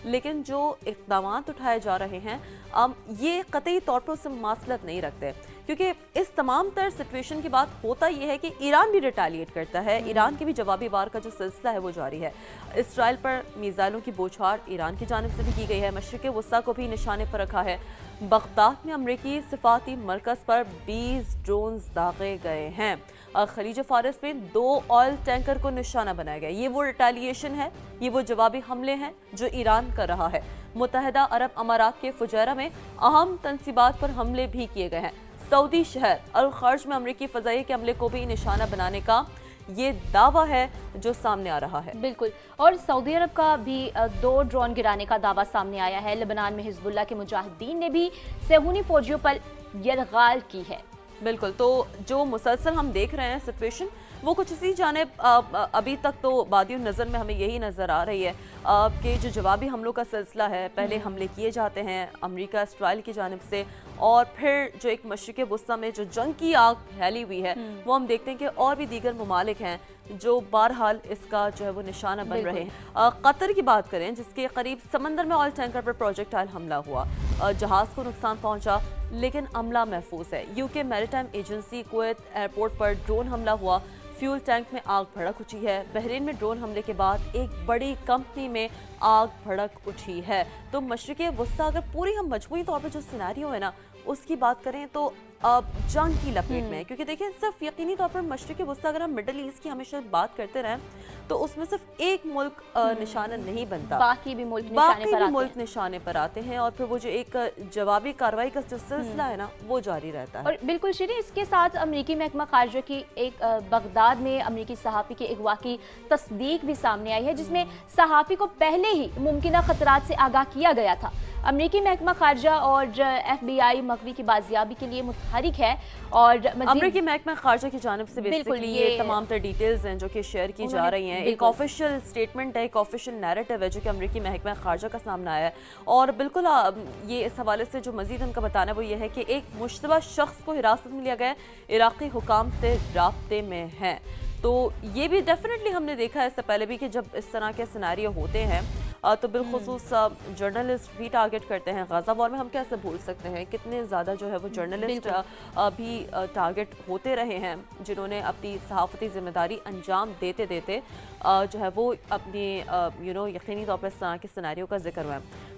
लेकिन जो इक़दाम उठाए जा रहे हैं ये कतई तौर पर उससे मुमासलत नहीं रखते, क्योंकि इस तमाम तर सिचुएशन के बाद होता यह है कि ईरान भी रिटेलिएट करता है। ईरान की भी जवाबी वार का जो सिलसिला है वो जारी है। इसराइल पर मिसाइलों की बौछार ईरान की जानिब से भी की गई है। मशरिक़ वस्ता को भी निशाने पर रखा है। बगदाद में अमरीकी सिफाती मरकज़ पर 20 ड्रोन्स दागे गए हैं। खलीज फारस में 2 ऑयल टैंकर को निशाना बनाया गया। ये वो रिटेलिएशन है, ये वो जवाबी हमले हैं जो ईरान कर रहा है। मुत्तहिदा अरब अमारात के फुजैरा में अहम तनसीबात पर हमले भी किए गए हैं। सऊदी शहर अल खर्ज में अमरीकी फ़ज़ाई के हमले को भी निशाना बनाने का ये दावा है जो सामने आ रहा है। बिल्कुल, और सऊदी अरब का भी 2 ड्रोन गिराने का दावा सामने आया है। लेबनान में हिजबुल्लाह के मुजाहिदीन ने भी सेहूनी फौजियों पर यरगाल की है। बिल्कुल, तो जो मुसलसल हम देख रहे हैं सिचुएशन वो कुछ इसी जानिब अभी तक तो बादियों नज़र में हमें यही नज़र आ रही है कि जो जवाबी हमलों का सिलसिला है, पहले हमले किए जाते हैं अमेरिका इसराइल की जानिब से, और फिर जो एक मशरिक़ वस्ता में जो जंग की आग फैली हुई है वो हम देखते हैं कि और भी दीगर ममालिक हैं जो बहरहाल इसका जो है वो निशाना बन रहे हैं। कतर की बात करें जिसके करीब समंदर में ऑयल टैंकर पर प्रोजेक्टाइल हमला हुआ, जहाज़ को नुकसान पहुंचा लेकिन अमला महफूज है। UK maritime agency Kuwait airport पर ड्रोन हमला हुआ, फ्यूल टैंक में आग भड़क उठी है। बहरीन में ड्रोन हमले के बाद एक बड़ी कंपनी में आग भड़क उठी है। तो मशरिक़ वस्ता अगर पूरी हम मजमूई तौर पर जो सिनेरियो है ना उसकी बात करें तो अब जंग की लपेट में है, क्योंकि देखिए सिर्फ यकीनी तौर पर मशरिक़ वस्ता अगर हम मिडल ईस्ट की हमेशा बात करते रहें तो उसमें सिर्फ एक मुल्क निशाना नहीं बनता, बाकी भी मुल्क निशाने पर आते हैं और फिर वो जो एक जवाबी कार्रवाई का जो सिलसिला है ना वो जारी रहता है। और बिल्कुल शिरी, इसके साथ अमरीकी महकमा खारजा की एक बगदाद में अमरीकी सहाफ़ी के अगवा की तस्दीक भी सामने आई है, जिसमें सहाफ़ी को पहले ही मुमकिन खतरात से आगाह किया गया था। अमरीकी महकमा खारजा और FBI मगवी की बाजियाबी के लिए मुतहरिक है और अमरीकी महकमा खारजा की जानिब से बेसिकली ये तमाम तर डिटेल्स हैं जो कि शेयर की जा रही हैं। एक ऑफिशियल स्टेटमेंट है, एक ऑफिशियल नैरेटिव है जो कि अमरीकी महकमा खारजा का सामने आया है और बिल्कुल ये इस हवाले से जो मजीद उनका बताना है वो ये है कि एक मुश्तबा शख्स को हिरासत में लिया गया, इराक़ी हुकाम से राब्ते में है। तो ये भी डेफिनेटली हमने देखा है इससे पहले भी कि जब इस तरह के सिनेरियो होते हैं तो बिलखुसूस जर्नलिस्ट भी टारगेट करते हैं। गाज़ा वॉर में हम कैसे भूल सकते हैं कितने ज़्यादा जो है वो जर्नलिस्ट भी टारगेट होते रहे हैं जिन्होंने अपनी सहाफ़ती ज़िम्मेदारी अंजाम देते देते जो है वो अपनी यकीनी तौर पर इस तरह के सिनेरियो का जिक्र हुआ है।